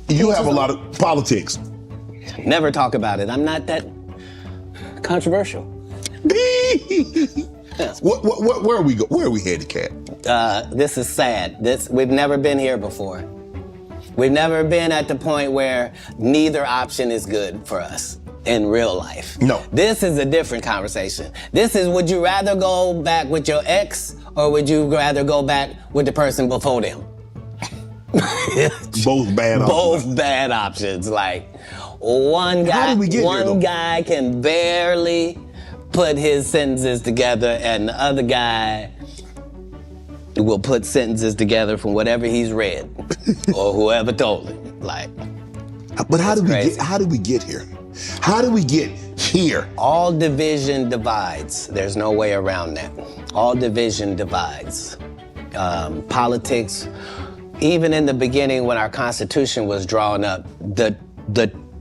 You have a lot of politics. Never talk about it. I'm not that controversial. Where are we go? Where are we headed, Katt? This is sad. We've never been here before. We've never been at the point where neither option is good for us in real life. No. This is a different conversation. This is, would you rather go back with your ex or would you rather go back with the person before them? Both bad options. Both bad options. Like, one guy can barely put his sentences together and the other guy will put sentences together from whatever he's read or whoever told him. Like, but how did we get here? How did we get here? All division divides. There's no way around that. All division divides. Politics, even in the beginning when our Constitution was drawn up, the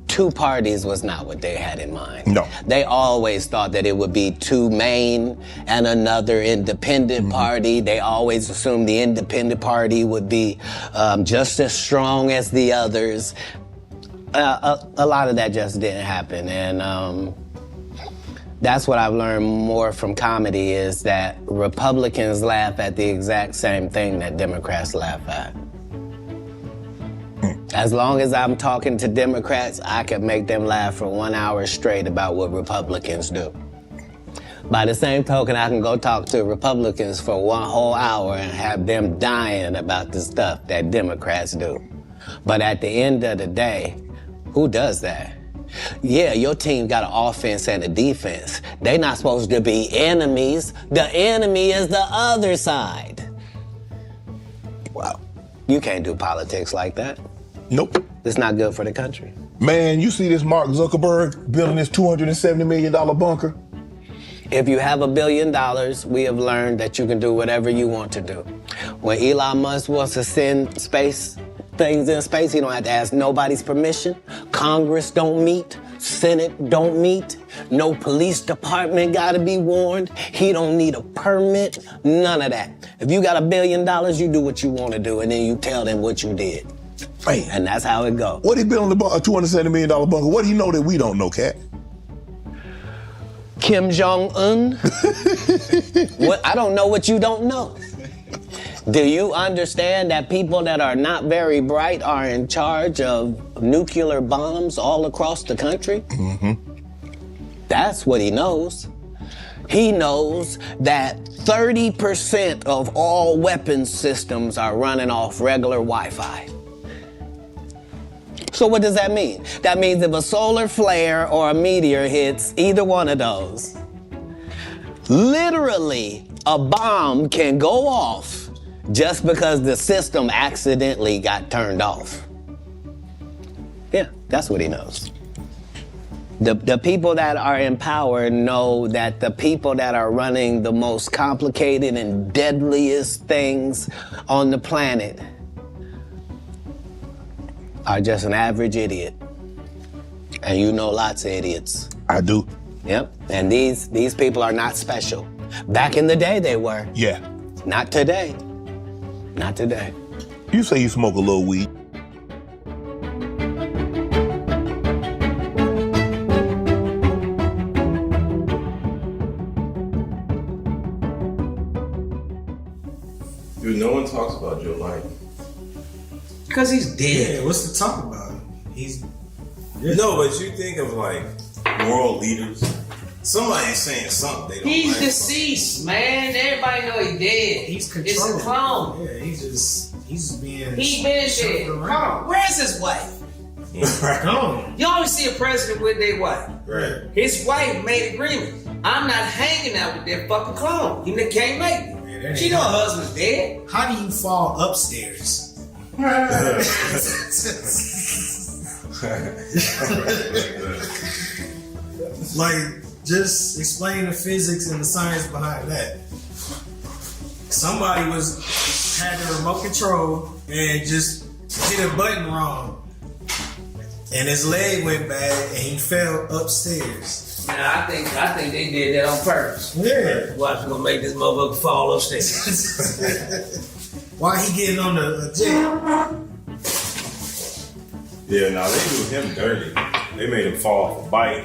two parties was not what they had in mind. No. They always thought that it would be two main and another independent party. They always assumed the independent party would be just as strong as the others. A lot of that just didn't happen. And that's what I've learned more from comedy is that Republicans laugh at the exact same thing that Democrats laugh at. As long as I'm talking to Democrats, I can make them laugh for 1 hour straight about what Republicans do. By the same token, I can go talk to Republicans for 1 whole hour and have them dying about the stuff that Democrats do. But at the end of the day, who does that? Yeah, your team got an offense and a defense. They're not supposed to be enemies. The enemy is the other side. Wow. You can't do politics like that. Nope. It's not good for the country. Man, you see this Mark Zuckerberg building this $270 million bunker? If you have $1 billion, we have learned that you can do whatever you want to do. When Elon Musk wants to send things in space, he don't have to ask nobody's permission. Congress don't meet. Senate don't meet. No police department gotta be warned. He don't need a permit. None of that. If you got $1 billion, you do what you want to do, and then you tell them what you did. Man. And that's how it goes. What he building a $270 million bunker? What do you know that we don't know, Katt? Kim Jong-un? What? I don't know what you don't know. Do you understand that people that are not very bright are in charge of nuclear bombs all across the country? That's what he knows. He knows that 30% of all weapons systems are running off regular Wi-Fi. So what does that mean? That means if a solar flare or a meteor hits either one of those, literally a bomb can go off just because the system accidentally got turned off. Yeah, that's what he knows. The people that are in power know that the people that are running the most complicated and deadliest things on the planet are just an average idiot. And you know lots of idiots. I do. Yep, and these people are not special. Back in the day they were. Yeah. Not today. Not today. You say you smoke a little weed. Dude, no one talks about Joe Biden. Because he's dead. Yeah, what's to talk about? He's No, but you think of like world leaders. Somebody's saying something they don't He's like. deceased, man. Everybody know he's dead. he's It's controlling. a clone. Yeah, he's being. He been dead. Come on, where's his wife? Gone. You always see a president with their wife. Right. His wife made agreement. I'm not hanging out with that fucking clone. You can't make me. Man, that She ain't know her happening. husband's dead. How do you fall upstairs? Like, just explain the physics and the science behind that. Somebody had the remote control and just hit a button wrong, and his leg went bad, and he fell upstairs. Man, I think they did that on purpose. Yeah. Watch, we're gonna make this motherfucker fall upstairs. Why he getting on the jet? Yeah, no, they do him dirty. They made him fall off a bike.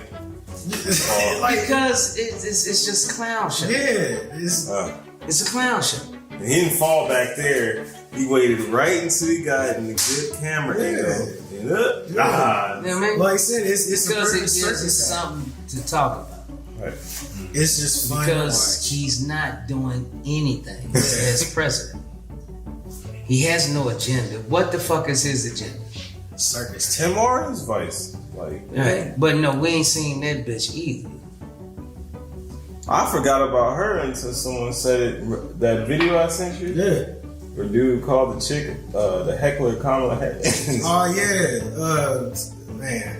Because it's just clown shit. Yeah, it's a clown show. And he didn't fall back there. He waited right until he got in the good camera angle. And up. You know what I mean? like I said, it's because a it gives us something to talk about. Right. It's just fun Because he's not doing anything as president. He has no agenda. What the fuck is his agenda? circus. Tim Martin's Vice. Like, Right. But no, we ain't seen that bitch either. I forgot about her until someone said it. That video I sent you? Yeah. Where dude called the chick, the heckler Kamala Harris. Oh yeah, man.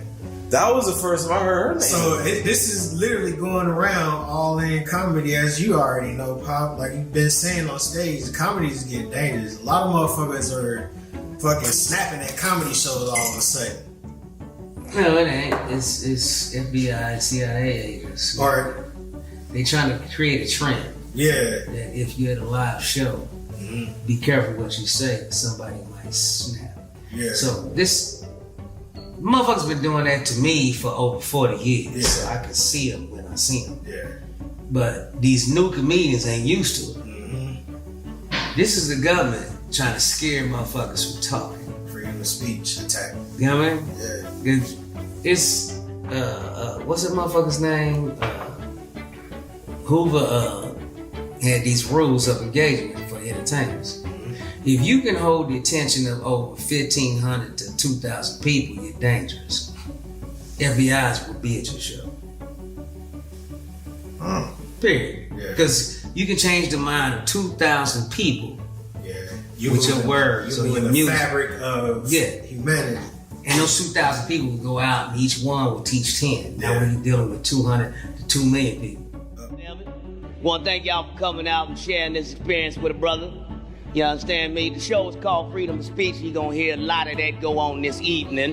That was the first time I heard her name. So this is literally going around all in comedy, as you already know, Pop. Like you've been saying on stage, the comedy is getting dangerous. A lot of motherfuckers are fucking snapping at comedy shows all of a sudden. No, it ain't. It's FBI, CIA agents. Or They trying to create a trend yeah, that if you're at a live show, be careful what you say. Somebody might snap. yeah. So this motherfuckers been doing that to me for over 40 years. Yeah. So I can see them when I see them. Yeah. But these new comedians ain't used to it. This is the government trying to scare motherfuckers from talking. Freedom of speech attack. You know what I mean? Yeah. It's what's that motherfucker's name? Hoover had these rules of engagement for entertainers. If you can hold the attention of over 1,500 to 2,000 people, you're dangerous. FBI's will be at your show. Period. Yeah. Because you can change the mind of 2,000 people Yeah. with your words or You're your the music. fabric of humanity. And those 2,000 people will go out and each one will teach 10. Now Yeah. when you're dealing with 200 to 2 million people. Want to thank y'all for coming out and sharing this experience with a brother. You understand me? The show is called Freedom of Speech. You're going to hear a lot of that go on this evening.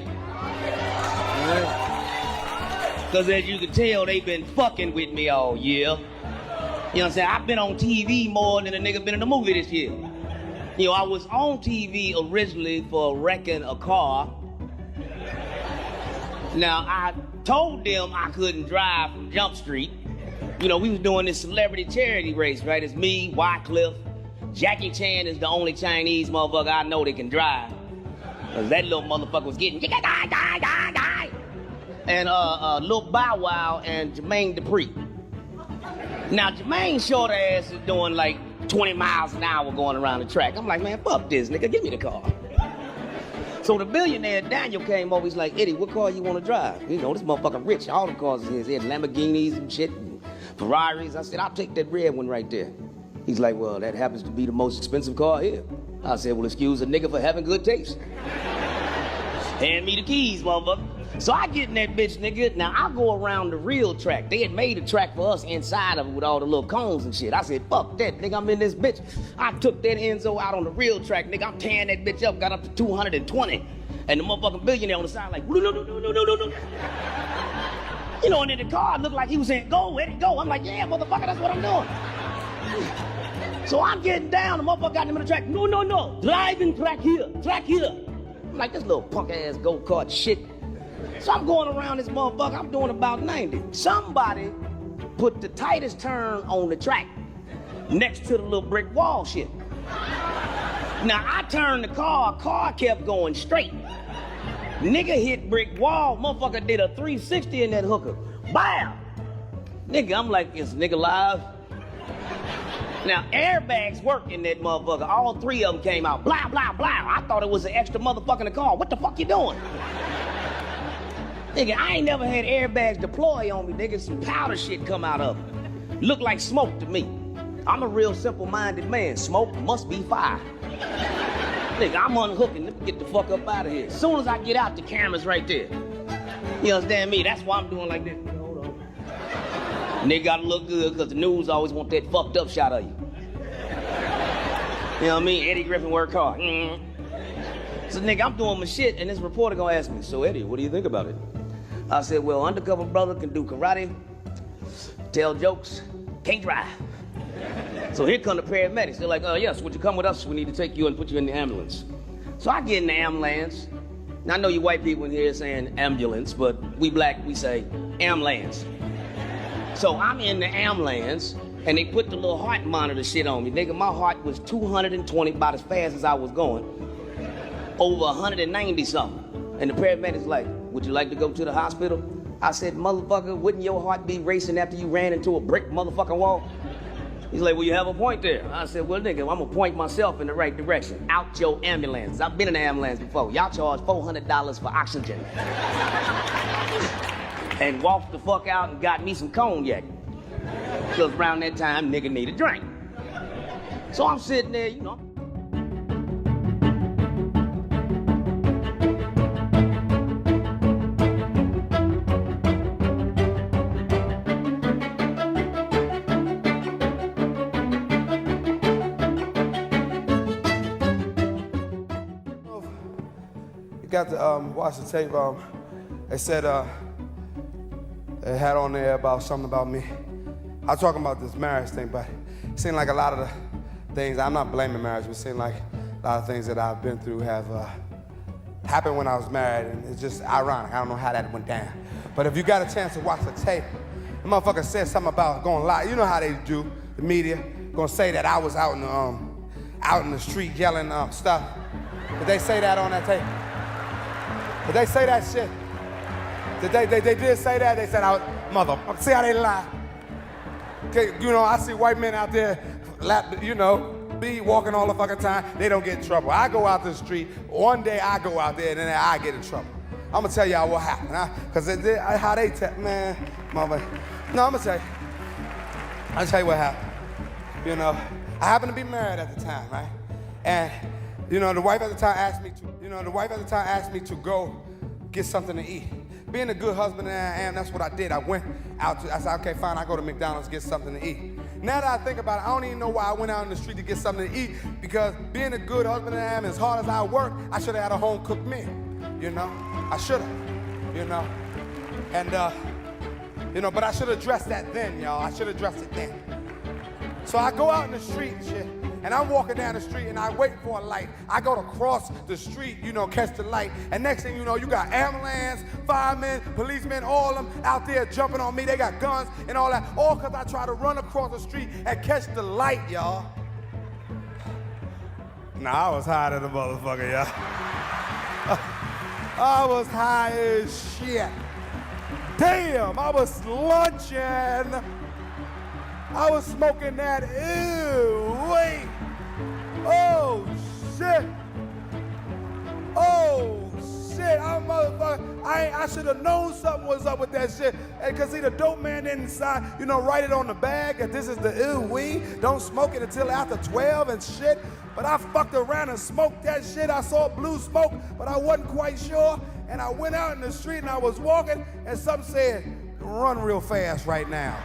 Because as you can tell, they've been fucking with me all year. You know what I'm saying? I've been on TV more than a nigga been in a movie this year. You know, I was on TV originally for wrecking a car. Now, I told them I couldn't drive from Jump Street. You know, we was doing this celebrity charity race, right? It's me, Wycliffe. Jackie Chan is the only Chinese motherfucker I know that can drive. Cause that little motherfucker was getting die. And Lil Bow Wow and Jermaine Dupri. Now Jermaine short ass is doing like 20 miles an hour going around the track. I'm like, man, fuck this, nigga, give me the car. So the billionaire Daniel came over, he's like, Eddie, what car you want to drive? You know, this motherfucker rich, all the cars is his. He had Lamborghinis and shit, and Ferraris. I said, I'll take that red one right there. He's like, well, that happens to be the most expensive car here. I said, well, excuse a nigga for having good taste. Hand me the keys, motherfucker. So I get in that bitch, nigga. Now I go around the real track. They had made a track for us inside of it with all the little cones and shit. I said, fuck that, nigga, I'm in this bitch. I took that Enzo out on the real track, nigga. I'm tearing that bitch up, got up to 220. And the motherfucking billionaire on the side like, no. You know, and then the car looked like he was saying, go, Eddie, go. I'm like, yeah, motherfucker, that's what I'm doing. So I'm getting down, the motherfucker got him in the track. No. Driving track here. I'm like, this little punk ass go-kart shit. So I'm going around this motherfucker, I'm doing about 90. Somebody put the tightest turn on the track next to the little brick wall shit. Now I turned the car kept going straight. Nigga hit brick wall, motherfucker did a 360 in that hooker. Bam! Nigga, I'm like, is nigga live? Now, airbags work in that motherfucker. All three of them came out. Blah, blah, blah. I thought it was an extra motherfucker in the car. What the fuck you doing? Nigga, I ain't never had airbags deploy on me, nigga. Some powder shit come out of them. Look like smoke to me. I'm a real simple-minded man. Smoke must be fire. Nigga, I'm unhooking. Let me get the fuck up out of here. As soon as I get out, the camera's right there. You understand me? That's why I'm doing like this. Hold on. Nigga gotta look good, because the news always want that fucked up shot of you. You know what I mean? Eddie Griffin work hard. So nigga, I'm doing my shit, and this reporter gonna ask me, so Eddie, what do you think about it? I said, well, undercover brother can do karate, tell jokes, can't drive. So here come the paramedics. They're like, yes, would you come with us? We need to take you and put you in the ambulance. So I get in the ambulance, Now, I know you white people in here saying ambulance, but we black, we say ambulance. So I'm in the ambulance, and they put the little heart monitor shit on me. Nigga, my heart was 220, about as fast as I was going, over 190 something. And the paramedic's like, would you like to go to the hospital? I said, motherfucker, wouldn't your heart be racing after you ran into a brick motherfucking wall? He's like, well, you have a point there. I said, well, nigga, I'm gonna point myself in the right direction. Out your ambulance. I've been in an ambulance before. Y'all charge $400 for oxygen. And walked the fuck out and got me some cognac. Because around that time, nigga need a drink. So I'm sitting there, you know. Got to watch the tape. They said they had on there about something about me. I'm talking about this marriage thing, but it seemed like a lot of the things, I'm not blaming marriage, but it seemed like a lot of things that I've been through have happened when I was married, and it's just ironic. I don't know how that went down. But if you got a chance to watch the tape, the motherfucker said something about going lie. You know how they do, the media, gonna say that I was out in the street yelling stuff. Did they say that on that tape? Did they say that shit? They did say that? They said, motherfucker, see how they lie? Okay, you know, I see white men out there, be walking all the fucking time. They don't get in trouble. I go out the street. One day I go out there and then I get in trouble. I'm gonna tell y'all what happened, because how they tell, man, motherfucker. No, I'm gonna tell you. I'll tell you what happened. You know, I happened to be married at the time, right? And the wife at the time asked me to go get something to eat. Being a good husband that I am, that's what I did. I went out I said, okay, fine, I'll go to McDonald's, get something to eat. Now that I think about it, I don't even know why I went out in the street to get something to eat, because being a good husband that I am, as hard as I work, I should have had a home-cooked meal, I should have, And, but I should have addressed that then, y'all. I should have addressed it then. So I go out in the street and shit, and I'm walking down the street and I wait for a light. I go to cross the street, catch the light. And next thing you know, you got ambulance, firemen, policemen, all of them out there jumping on me. They got guns and all that. All because I try to run across the street and catch the light, y'all. Nah, I was high than a motherfucker, y'all. I was high as shit. Damn, I was lunching. I was smoking that, ew, wait. Oh, shit. Oh, shit. I'm motherfucker. I should have known something was up with that shit. Because see, the dope man inside, write it on the bag that this is the ew, weed. Don't smoke it until after 12 and shit. But I fucked around and smoked that shit. I saw blue smoke, but I wasn't quite sure. And I went out in the street and I was walking, and something said, run real fast right now.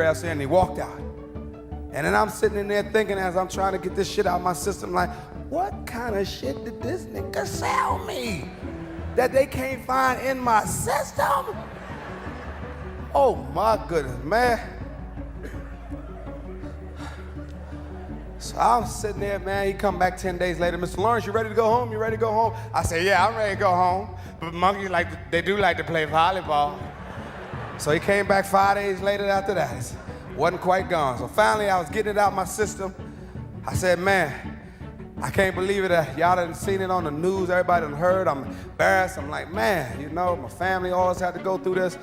else in, and he walked out. And then I'm sitting in there thinking as I'm trying to get this shit out of my system, like, what kind of shit did this nigga sell me that they can't find in my system? Oh my goodness, man. So I'm sitting there, man. He come back 10 days later. Mr. Lawrence, you ready to go home? You ready to go home? I said, yeah, I'm ready to go home. But monkeys they do like to play volleyball. So he came back 5 days later after that. It wasn't quite gone. So finally, I was getting it out of my system. I said, man, I can't believe it. Y'all done seen it on the news. Everybody done heard. I'm embarrassed. I'm like, man, you know, my family always had to go through this.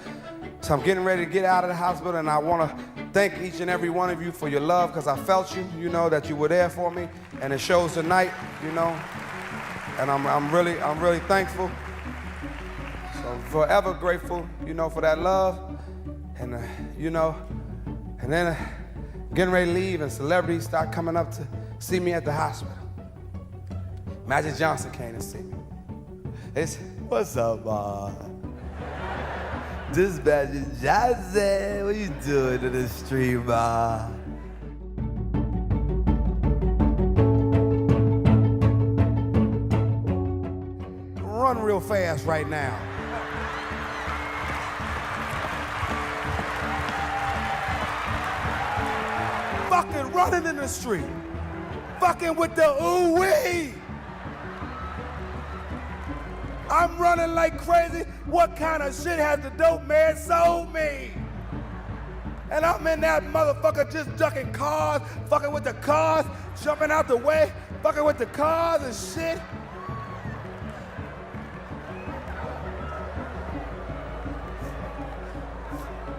So I'm getting ready to get out of the hospital, and I want to thank each and every one of you for your love, because I felt you, you know, that you were there for me, and it shows tonight, you know, and I'm really thankful. So I'm forever grateful, you know, for that love, and you know, and then getting ready to leave, and celebrities start coming up to see me at the hospital. Magic Johnson came to see me. They said, "What's up, this Magic Johnson, what you doing to the street, ma?" Run real fast right now. Fucking running in the street. Fucking with the ooh-wee. I'm running like crazy. What kind of shit has the dope man sold me? And I'm in that motherfucker just ducking cars, fucking with the cars, jumping out the way, fucking with the cars and shit.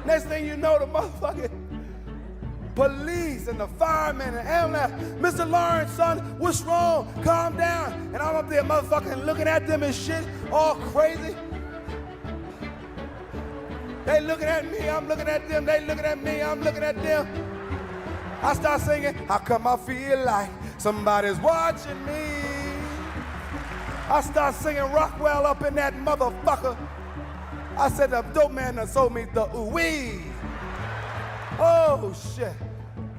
Next thing you know, the motherfucking police and the firemen and ambulance, Mr. Lawrence, son, what's wrong? Calm down. And I'm up there motherfucking looking at them and shit, all crazy. They looking at me, I'm looking at them, they looking at me, I'm looking at them. I start singing, how come I feel like somebody's watching me? I start singing Rockwell up in that motherfucker. I said the dope man that sold me the ooh-wee. Oh, shit.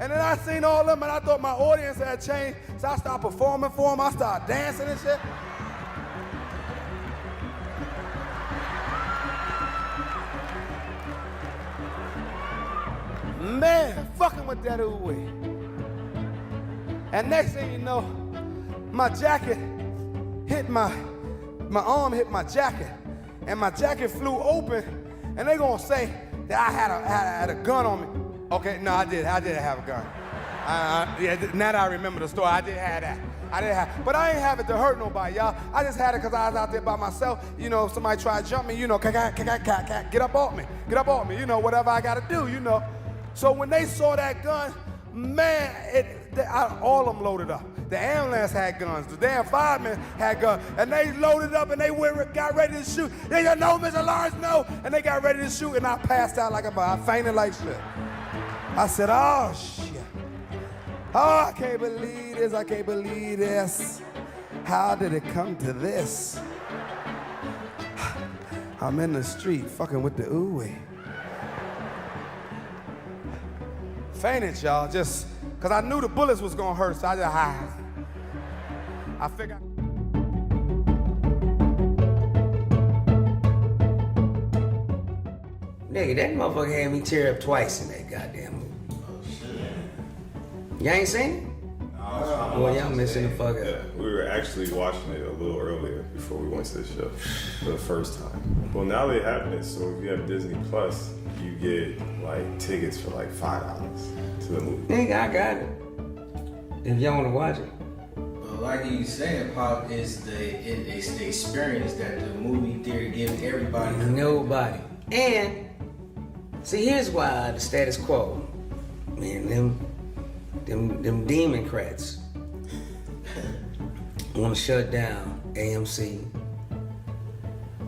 And then I seen all of them, and I thought my audience had changed, so I started performing for them. I started dancing and shit. Man, fucking with that ooh-wee. And next thing you know, my jacket hit my arm hit my jacket, and my jacket flew open, and they gonna say that I had a gun on me. Okay, no, I did have a gun. Yeah, now that I remember the story, I did have that. But I ain't have it to hurt nobody, y'all. I just had it because I was out there by myself. You know, if somebody tried to jump me, you know, get up off me, you know, whatever I gotta do, you know. So when they saw that gun, man, all of them loaded up. The ambulance had guns, the damn firemen had guns, and they loaded up and they got ready to shoot. They said, no, Mr. Lawrence, no. And they got ready to shoot, and I passed out I fainted like shit. I said, oh, shit. Oh, I can't believe this. How did it come to this? I'm in the street fucking with the ooh-wee. Fainted, y'all, just because I knew the bullets was gonna hurt, so I figured. Nigga, that motherfucker had me tear up twice in that goddamn movie. Oh, shit. Y'all ain't seen it? Boy, y'all missing the fuck up. Yeah, we were actually watching it a little earlier before we went to the show for the first time. Well, now they have it, so if you have Disney Plus, you get like tickets for like $5 to the movie. Nigga, I got it. If y'all wanna watch it. But like you saying, Pop, it's the experience that the movie theater gives everybody. Nobody. And see, here's why the status quo, man, them Democrats want to shut down AMC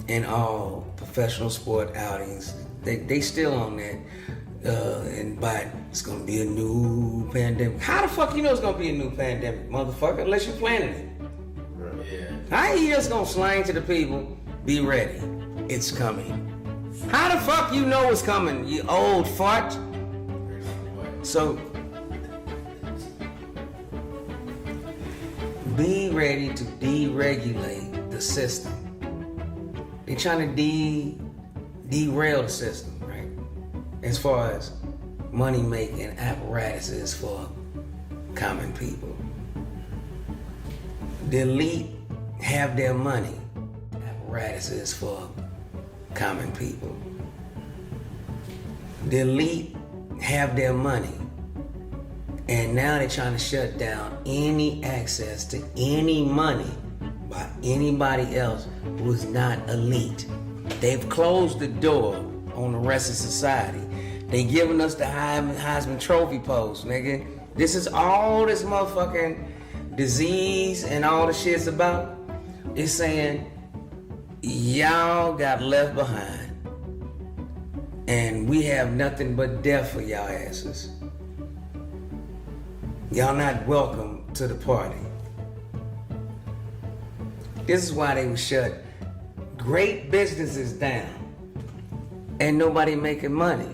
and all professional sport outings. They still on that. But it's gonna be a new pandemic. How the fuck you know it's gonna be a new pandemic, motherfucker? Unless you planning it. Right. Yeah. How you just gonna slang to the people, be ready, it's coming. How the fuck you know it's coming, you old fart? So be ready to deregulate the system. They're trying to derail the system, right? As far as money making apparatuses for common people. The elite have their money apparatuses for common people. The elite have their money, and now they're trying to shut down any access to any money by anybody else who is not elite. They've closed the door on the rest of society. They giving us the Heisman Trophy pose, nigga. This is all this motherfucking disease and all the shit's about. It's saying y'all got left behind. And we have nothing but death for y'all asses. Y'all not welcome to the party. This is why they would shut great businesses down and nobody making money.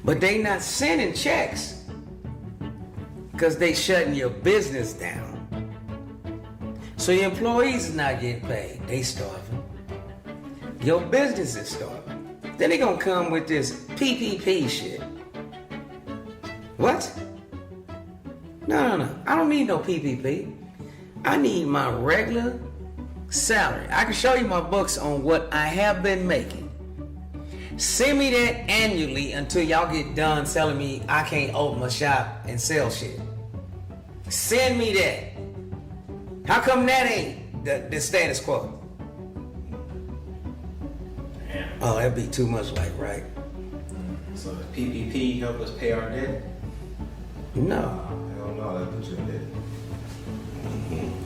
But they not sending checks because they shutting your business down. So your employees is not getting paid. They starving. Your business is starving. Then they gonna come with this PPP shit. What? No. I don't need no PPP. I need my regular salary. I can show you my books on what I have been making. Send me that annually until y'all get done telling me I can't open my shop and sell shit. Send me that. How come that ain't the status quo? Oh, that'd be too much like, right? So does PPP help us pay our debt? No. Hell no, that puts you in debt.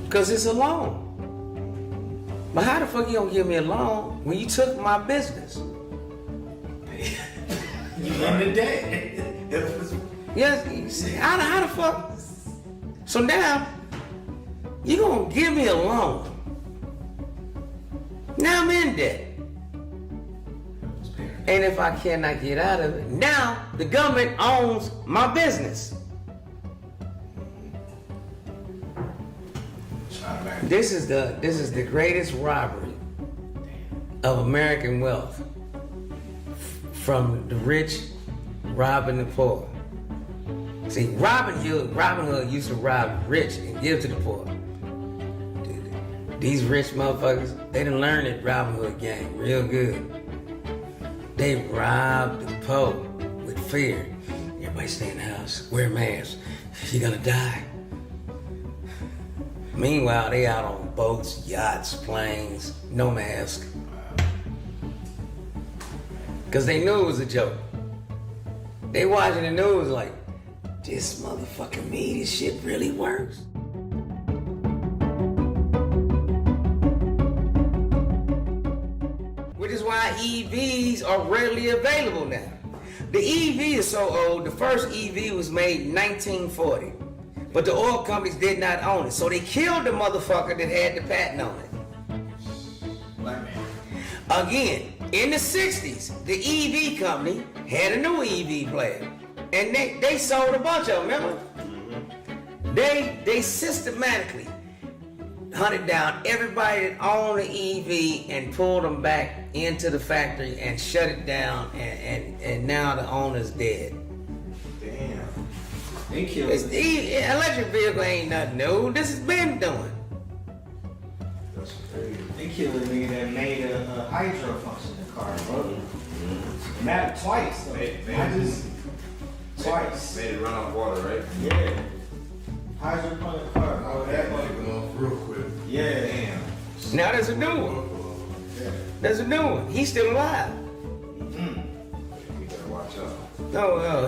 Because it's a loan. But how the fuck you gonna give me a loan when you took my business? You in the debt. Yes, how the fuck? So now, you gonna give me a loan. Now I'm in debt. And if I cannot get out of it, now the government owns my business. This is the greatest robbery of American wealth. From the rich robbing the poor. See, Robin Hood used to rob the rich and give to the poor. These rich motherfuckers, they done learned that Robin Hood game real good. They robbed the poor with fear. Everybody stay in the house, wear a mask. You're gonna die. Meanwhile, they out on boats, yachts, planes, no mask. Because they knew it was a joke. They watching the news like, this motherfucking me, this shit really works. Which is why EVs are readily available now. The EV is so old, the first EV was made in 1940. But the oil companies did not own it. So they killed the motherfucker that had the patent on it. Black man. Again, in the 60s, the EV company had a new EV player. And they sold a bunch of them, remember? Mm-hmm. They systematically hunted down everybody that owned an EV and pulled them back into the factory and shut it down, and now the owner's dead. Damn. They killed electric vehicle ain't nothing new. This has been doing. That's crazy. They killed a nigga that made a hydro function in the car, bro. Mm-hmm. Mattered twice, though. Twice. Made it run off water, right? Yeah. Hydroponic car. Oh, that money went off real quick. Yeah. Damn. Now there's a new one. There's a new one. He's still alive. You gotta watch out. No,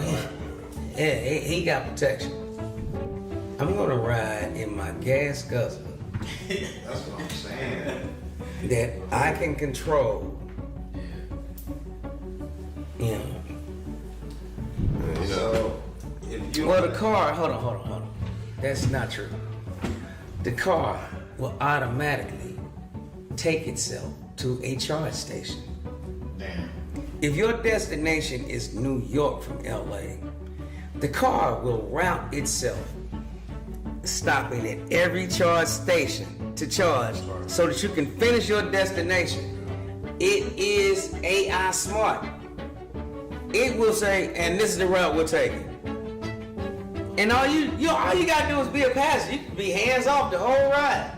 he got protection. I'm gonna ride in my gas guzzler. That's what I'm saying. That I can control. You know. So, if you Well, the car, hold on. That's not true. The car will automatically take itself to a charge station. Damn. If your destination is New York from LA, the car will route itself, stopping at every charge station to charge so that you can finish your destination. It is AI smart. It will say, and this is the route we're taking. And all you gotta do is be a passenger. You can be hands off the whole ride.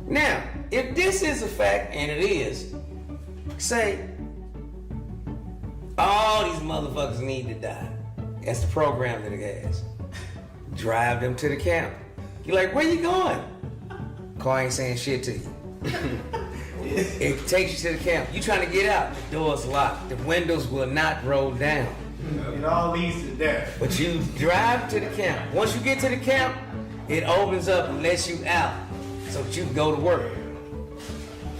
Now, if this is a fact, and it is, say, all these motherfuckers need to die. That's the program that it has. Drive them to the camp. You're like, where you going? Car ain't saying shit to you. It takes you to the camp. You trying to get out, the door's locked. The windows will not roll down. It all leads to death. But you drive to the camp. Once you get to the camp, it opens up and lets you out so that you can go to work.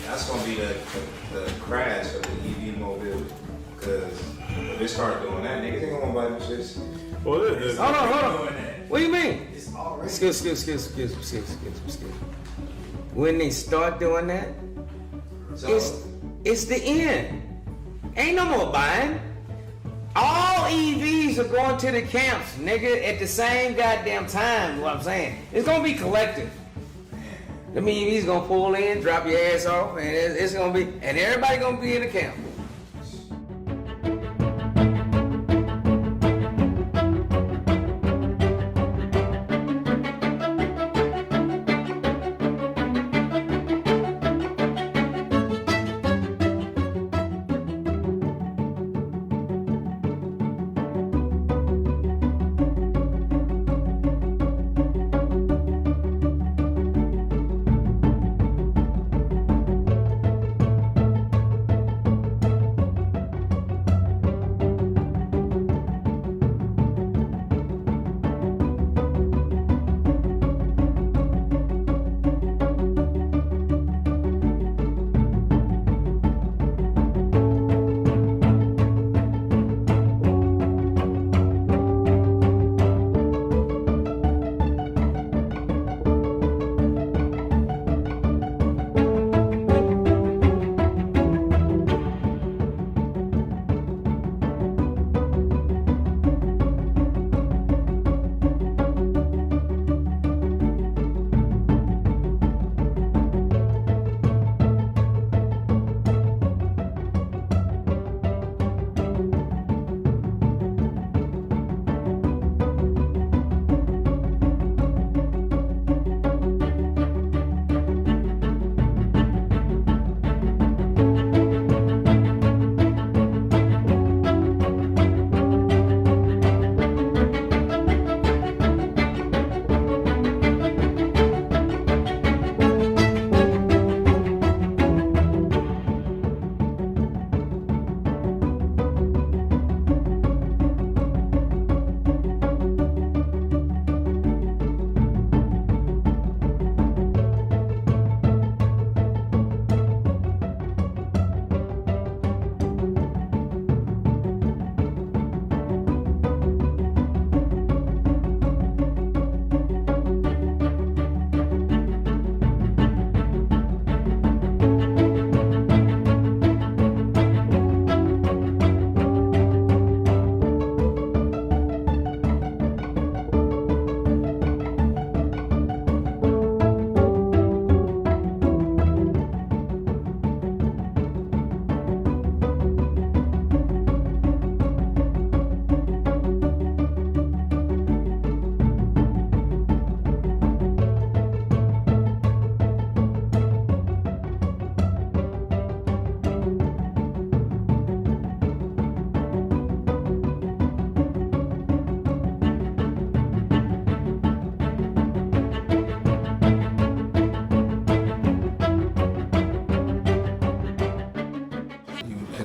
That's gonna be the crash of the EV mobility. Because if they start doing that, niggas ain't gonna buy them shits. Well, Hold on. What do you mean? It's already. Excuse. When they start doing that, So, it's the end. Ain't no more buying. All EVs are going to the camps, nigga, at the same goddamn time, is what I'm saying. It's gonna be collective. The EVs gonna pull in, drop your ass off, and it's gonna be, and everybody gonna be in the camp.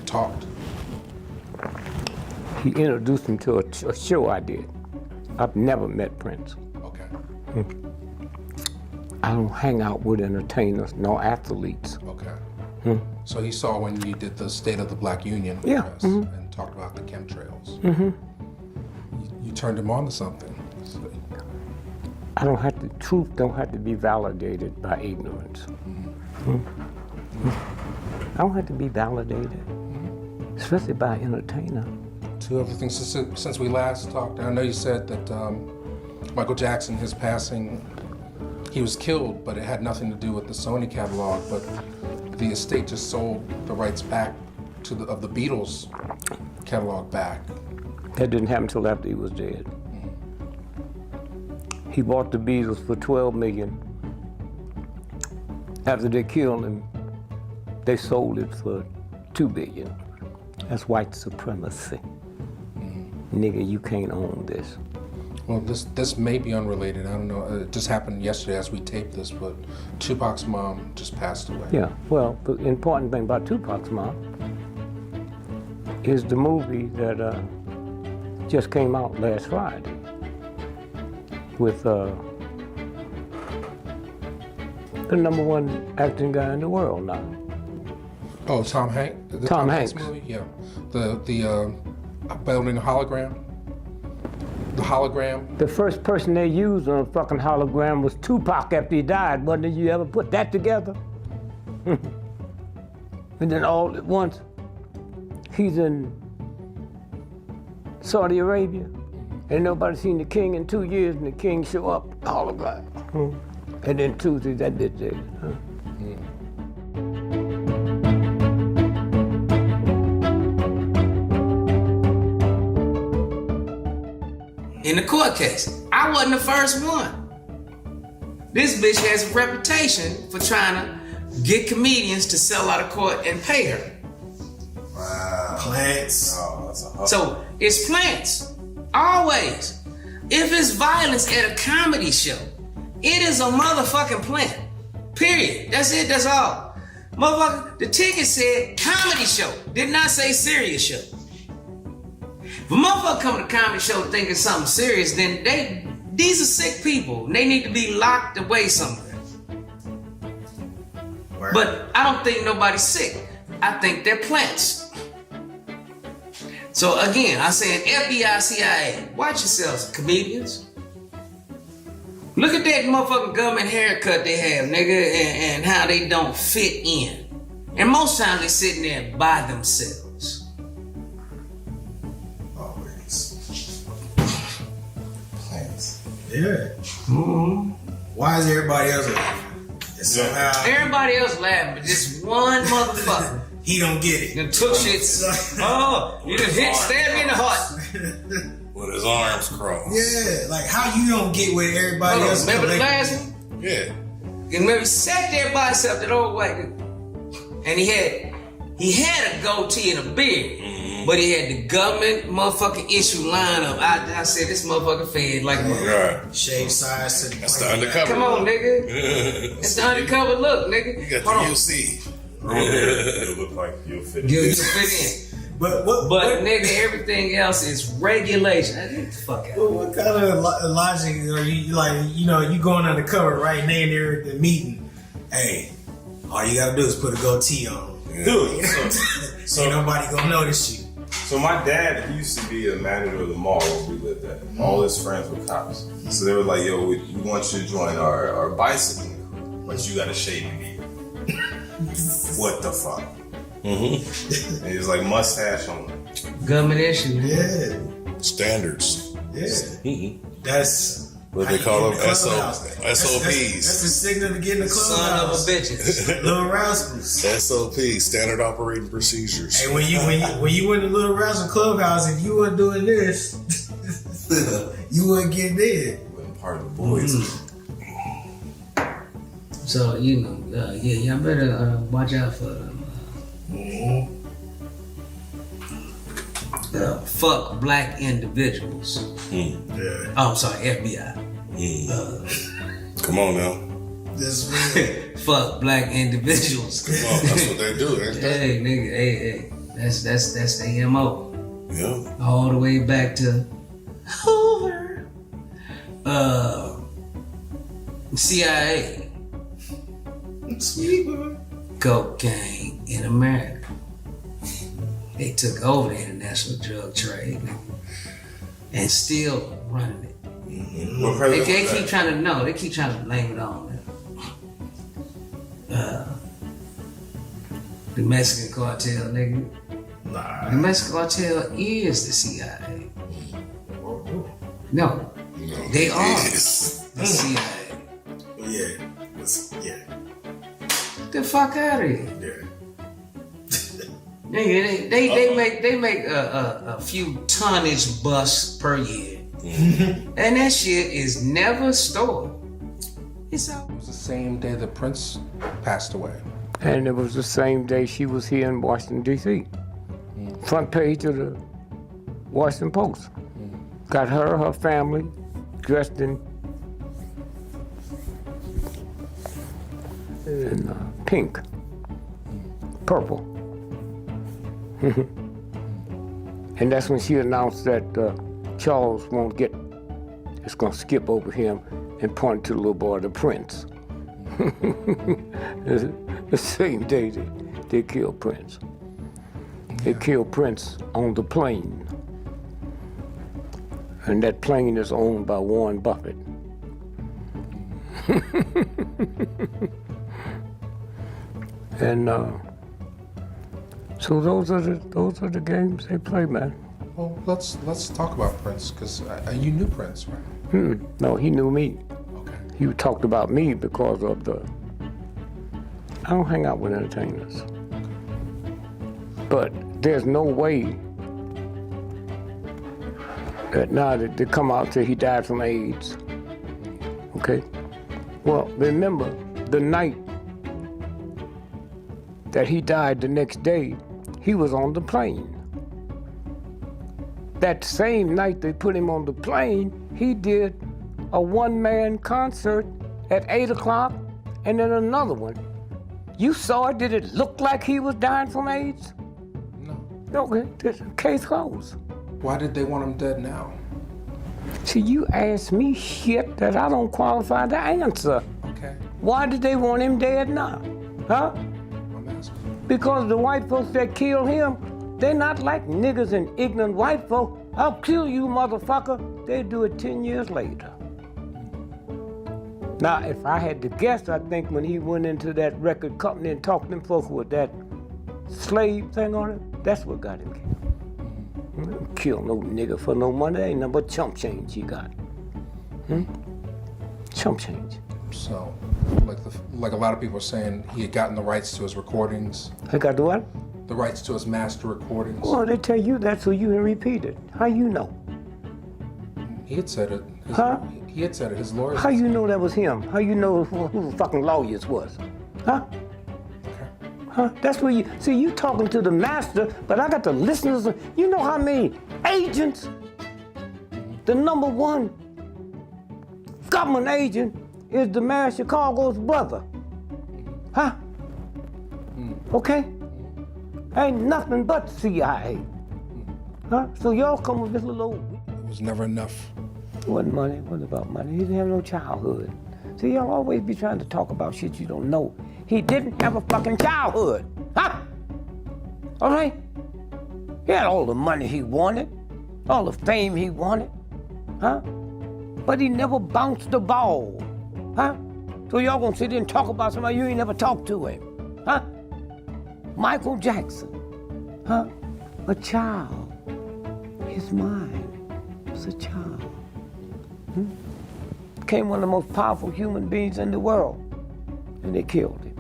talked? He introduced me to a show I did. I've never met Prince. Okay. I don't hang out with entertainers nor athletes. Okay. So he saw when you did the State of the Black Union Yeah. address and talked about the chemtrails. You turned him on to something. So, Truth don't have to be validated by ignorance. I don't have to be validated, especially by an entertainer. to everything since we last talked. I know you said that Michael Jackson, his passing, he was killed, but it had nothing to do with the Sony catalog. But the estate just sold the rights back to the Beatles catalog back. That didn't happen until after he was dead. He bought the Beatles for $12 million. After they killed him, they sold it for $2 billion. That's white supremacy. Nigga, you can't own this. Well, this may be unrelated. I don't know. It just happened yesterday as we taped this, but Tupac's mom just passed away. Yeah, well, the important thing about Tupac's mom is the movie that just came out last Friday with the #1 acting guy in the world now. Oh, Tom Hanks? The Tom Hanks movie? Yeah. The building hologram? The hologram? The first person they used on a fucking hologram was Tupac after he died. Wasn't you ever put that together? And then all at once, he's in Saudi Arabia. Ain't nobody seen the king in 2 years, and the king show up, hologram. And then Tuesday, that did it. In the court case, I wasn't the first one. This bitch has a reputation for trying to get comedians to sell out of court and pay her. Wow. Plants. Oh, that's a hustle. So it's plants. Always. If it's violence at a comedy show, it is a motherfucking plant. Period. That's it, that's all. Motherfucker, the ticket said comedy show. Did not say serious show. If a motherfucker come to a comedy show thinking something serious, then these are sick people. And they need to be locked away somewhere. Word. But I don't think nobody's sick. I think they're plants. So again, I say FBI, CIA, watch yourselves, comedians. Look at that motherfucking government haircut they have, nigga, and how they don't fit in. And most times they sitting there by themselves. Always. Plants. Yeah. Mm-hmm. Why is everybody else laughing? And somehow Everybody else laughing, but this one motherfucker. he don't get it. Then took shit. Oh, you done stabbed me in the heart. With his arms crossed. Yeah, like how you don't get what everybody else is remember the last collecting? one? Yeah. And remember, he sat there by himself, that old white guy, and he had a goatee and a beard, but he had the government motherfucking issue lineup. I said, this motherfucker fed like a Right. Shave size to That's the undercover. Come on, look. nigga. It's the undercover look, nigga. You got Hold the on. UC. It'll look like you'll fit in. You fit in. But nigga, everything else is regulation. Get the fuck out. What kind of logic are you like? You know, you going undercover, right? And they in there at the meeting. Hey, all you gotta do is put a goatee on. Dude, so Ain't nobody gonna notice you. So my dad, he used to be a manager of the mall where we lived at. All his friends were cops. So they were like, yo, we want you to join our bicycling crew, but you gotta shave your beard. What the fuck? And he was like, mustache on. Government issue. Yeah. Standards. Yeah. That's What how they you call get them? in the clubhouse. SOPs. That's the signal to get in the Son of a clubhouse. bitches. Little rascals. SOPs, standard operating procedures. Hey, when you went to Little Rascal Clubhouse, if you weren't doing this, you wouldn't get in. You wasn't part of the boys. So, you know, y'all better watch out for them. Fuck black individuals. Yeah. Oh, I'm sorry, FBI. Come on now. That's real. Fuck black individuals. Come on, that's what they do, ain't they? Hey, nigga, hey. That's the MO. Yeah. All the way back to Hoover. CIA. Sweet boy. Cocaine in America. They took over the international drug trade, nigga, and still running it. What They president was keep that? trying to know. They keep trying to blame it on the Mexican cartel, nigga. Nah. The Mexican cartel is the CIA. No, they are the CIA. Yeah. Yeah. Get the fuck out of here. Yeah. Nigga, they make a few tonnage busts per year, and that shit is never stored. It's out. It was the same day that Prince passed away. And it was the same day she was here in Washington, D.C. Front page of the Washington Post. Got her family dressed in pink, purple. And that's when she announced that Charles won't get, it's gonna skip over him and point to the little boy, the Prince. The same day they killed Prince. They killed Prince on the plane. And that plane is owned by Warren Buffett. And so those are the games they play, man. Well, let's talk about Prince, because you knew Prince, right? No, he knew me. Okay. He talked about me because of I don't hang out with entertainers. But there's no way that now that they come out and say he died from AIDS. Okay? Well, remember, the night that he died the next day, he was on the plane. That same night they put him on the plane, he did a one-man concert at 8 o'clock and then another one. You saw it? Did it look like he was dying from AIDS? No. Okay, this case closed. Why did they want him dead now? See, you ask me shit that I don't qualify to answer. Okay. Why did they want him dead now? Huh? I'm asking. Because the white folks that killed him, they're not like niggas and ignorant white folk. I'll kill you, motherfucker. They do it 10 years later. Now, if I had to guess, I think when he went into that record company and talked to them folks with that slave thing on it, that's what got him killed. Kill no nigga for no money. Ain't nothing but chump change he got. Chump change. So, like a lot of people are saying, he had gotten the rights to his recordings. He got the what? The rights to his master recordings. Well, they tell you that so you can repeat it. How you know? He had said it. Huh? He had said it. His lawyers. How you know that was him? How you know who the fucking lawyers was? Huh? Okay. Huh? That's where you see you talking to the master, but I got the listeners. You know how many agents? The number one government agent is the mayor of Chicago's brother. Huh? Okay? Ain't nothing but CIA. Huh? So y'all come with this little old. It was never enough. It wasn't money. It wasn't about money. He didn't have no childhood. See, y'all always be trying to talk about shit you don't know. He didn't have a fucking childhood. Huh? All right? He had all the money he wanted, all the fame he wanted. Huh? But he never bounced the ball. Huh? So y'all gonna sit there and talk about somebody you ain't never talked to him. Huh? Michael Jackson. Huh? A child. His mind was a child. Became one of the most powerful human beings in the world. And they killed him.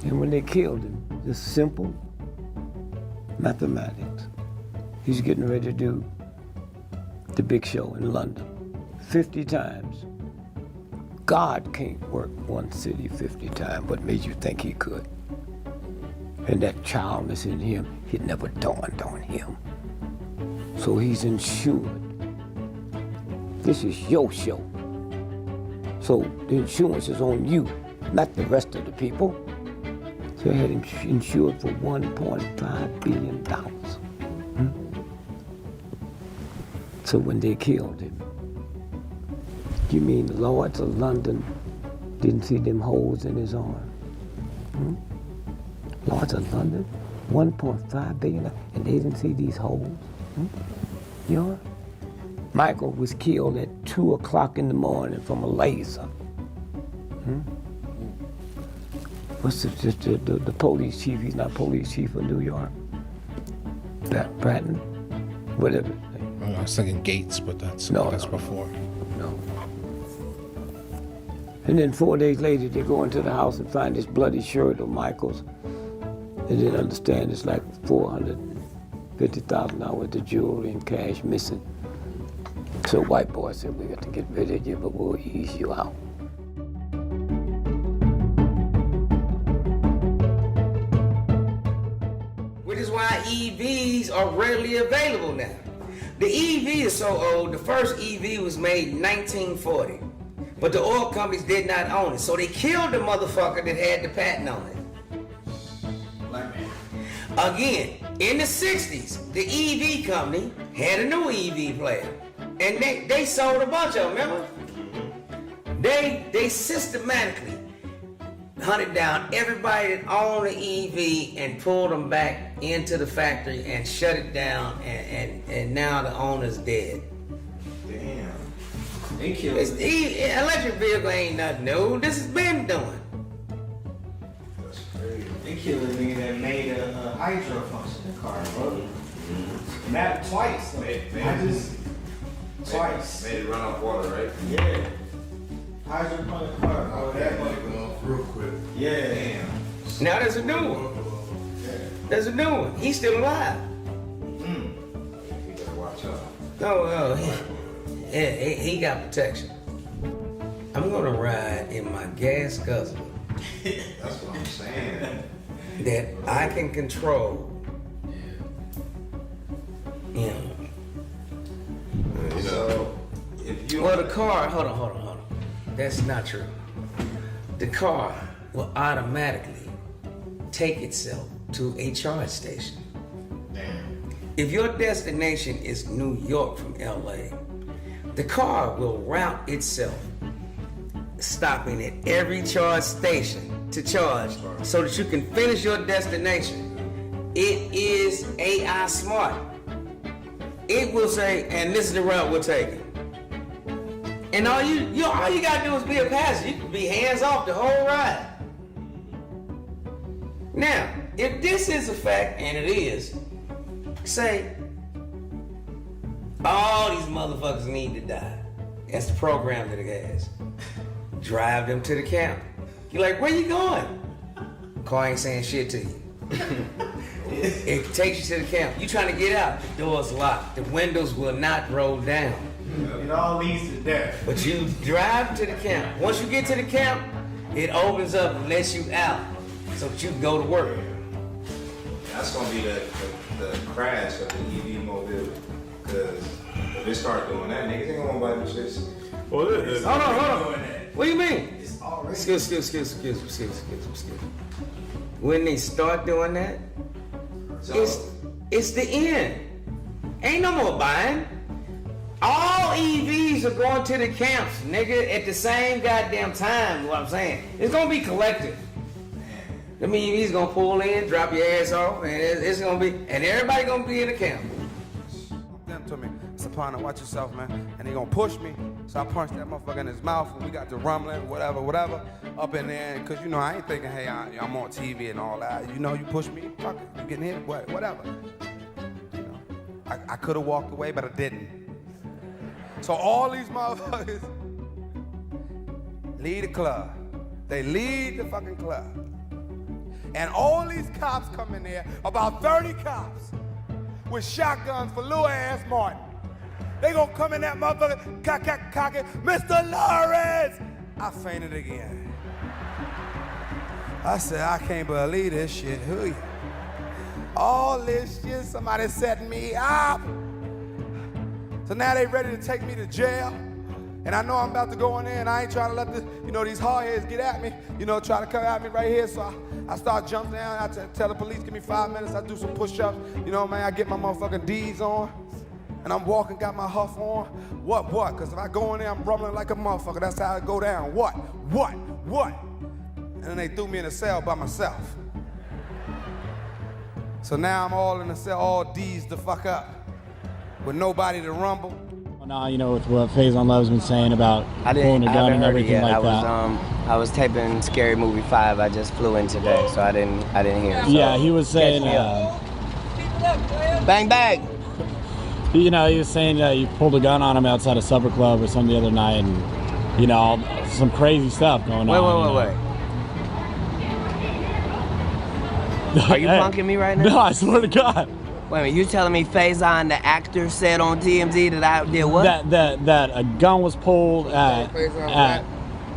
And when they killed him, just simple mathematics. He's getting ready to do the big show in London 50 times. God can't work one city 50 times. What made you think he could? And that childness in him, it never dawned on him. So he's insured. This is your show. So the insurance is on you, not the rest of the people. So they had him insured for $1.5 billion. So when they killed him, you mean the Lords of London didn't see them holes in his arm? Lords of London, $1.5 billion, and they didn't see these holes? You know? Michael was killed at 2 o'clock in the morning from a laser. what's the police chief? He's not police chief of New York. Bratton, whatever. I was thinking Gates, but that's before. No. And then 4 days later, they go into the house and find this bloody shirt of Michael's, and then understand it's like $450,000 worth of jewelry and cash missing. So white boy said, we got to get rid of you, but we'll ease you out. Which is why EVs are readily available now. The EV is so old, the first EV was made in 1940. But the oil companies did not own it. So they killed the motherfucker that had the patent on it. Again, in the 60s, the EV company had a new EV player. And they sold a bunch of them, remember? They systematically hunted down everybody that owned an EV and pulled them back into the factory and shut it down, and now the owner's dead. Damn. They killed Electric vehicle ain't nothing new. This has been doing. That's crazy. They killed a nigga that made a hydro function car, bro. Not twice. Twice. Made it run off water, right? Yeah. Hydroponic car. Oh, that Went off real quick. Yeah. Damn. Now there's a new one. There's a new one. He's still alive. You better watch out. No, he got protection. I'm gonna ride in my gas guzzler That's what I'm saying. that I can control. You know. So, if you Well, the car, hold on. That's not true. The car will automatically take itself to a charge station. damn. If your destination is New York from LA, the car will route itself, stopping at every charge station to charge so that you can finish your destination. It is AI smart. It will say, and this is the route we're taking. And all you gotta do is be a passenger. You can be hands off the whole ride. Now, if this is a fact, and it is, say, all these motherfuckers need to die. That's the program that it has. Drive them to the camp. You're like, where you going? Car ain't saying shit to you. It takes you to the camp. You trying to get out, the door's locked. The windows will not roll down. It all leads to death. But you drive to the camp. Once you get to the camp, it opens up and lets you out so that you can go to work. That's gonna be the crash of the EV mobility. Because if they start doing that, niggas ain't gonna buy them shits. Well, Hold on. What do you mean? It's already. Excuse me. When they start doing that, it's the end. Ain't no more buying. All EVs are going to the camps, nigga, at the same goddamn time, is what I'm saying. It's gonna be collective. The EV's gonna pull in, drop your ass off, and it's gonna be, and everybody gonna be in the camp. Them to me, Soprano, watch yourself, man. And he gonna push me, so I punched that motherfucker in his mouth, and we got the rumbling, whatever, up in there. Cause you know, I ain't thinking, hey, I'm on TV and all that. You know, you push me, fuck it, you getting hit, whatever. You know, I could have walked away, but I didn't. So all these motherfuckers lead the club. They lead the fucking club. And all these cops come in there, about 30 cops, with shotguns for little ass Martin. They gonna come in that motherfucker, cock it, Mr. Lawrence! I fainted again. I said, I can't believe this shit, who you? All this shit, somebody setting me up. So now they ready to take me to jail. And I know I'm about to go in there and I ain't trying to let these hardheads get at me, try to come at me right here. So I start jumping down. I tell the police, give me 5 minutes. I do some push-ups. I get my motherfucking D's on. And I'm walking, got my huff on. What? Because if I go in there, I'm rumbling like a motherfucker. That's how I go down. What? And then they threw me in a cell by myself. So now I'm all in the cell, all D's the fuck up, with nobody to rumble. Now, with what Faison Love's been saying about pulling a gun and everything like that. I was taping Scary Movie 5. I just flew in today, so I didn't hear. So Yeah, he was saying, bang bang. you know, he was saying you pulled a gun on him outside a supper club or something the other night, and you know, some crazy stuff going on. Wait. Are you punking me right now? No, I swear to God. Wait a minute, you telling me Faison, the actor, said on TMZ that I did what? That a gun was pulled at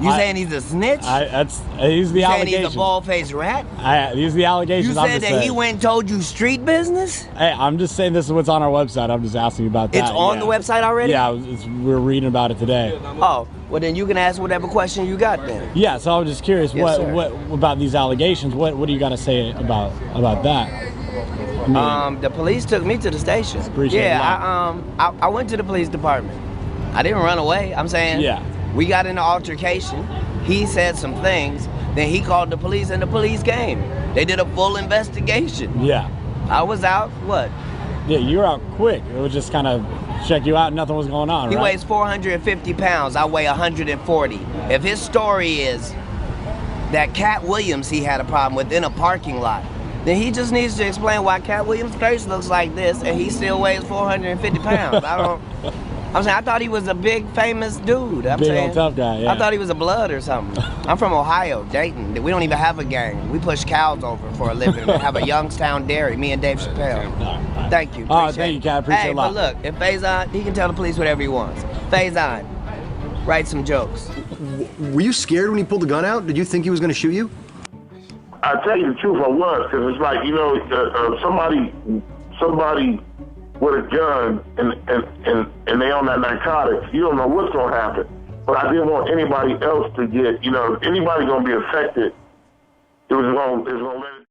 you saying he's a snitch? He's the you saying allegation. He's a bald-faced rat? These are the allegations. You said that he went and told you street business? Hey, I'm just saying this is what's on our website. I'm just asking you about that. It's on the website already? Yeah, we're reading about it today. Oh, well then you can ask whatever question you got then. Yeah, so I was just curious, Yes, what about these allegations? What do you got to say about that? I mean, the police took me to the station. Appreciate it. I went to the police department. I didn't run away. I'm saying we got in an altercation. He said some things. Then he called the police, and the police came. They did a full investigation. Yeah. I was out. What? Yeah, you were out quick. It was just kind of check you out. Nothing was going on. He right? weighs 450 pounds. I weigh 140. If his story is that Katt Williams he had a problem with in a parking lot, then he just needs to explain why Katt Williams' face looks like this and he still weighs 450 pounds. I'm saying I thought he was a big famous dude. I'm big saying old tough guy, yeah. I thought he was a blood or something. I'm from Ohio, Dayton. We don't even have a gang. We push cows over for a living. We have a Youngstown dairy, me and Dave Chappelle. Thank you. Oh, thank you, Katt. Appreciate it a lot. But look, if Faison, he can tell the police whatever he wants. Faison, write some jokes. Were you scared when he pulled the gun out? Did you think he was going to shoot you? I tell you the truth, I was, because it's like, you know, somebody with a gun and they on that narcotics, you don't know what's gonna happen. But I didn't want anybody else to get, you know, if anybody gonna be affected, it was gonna let it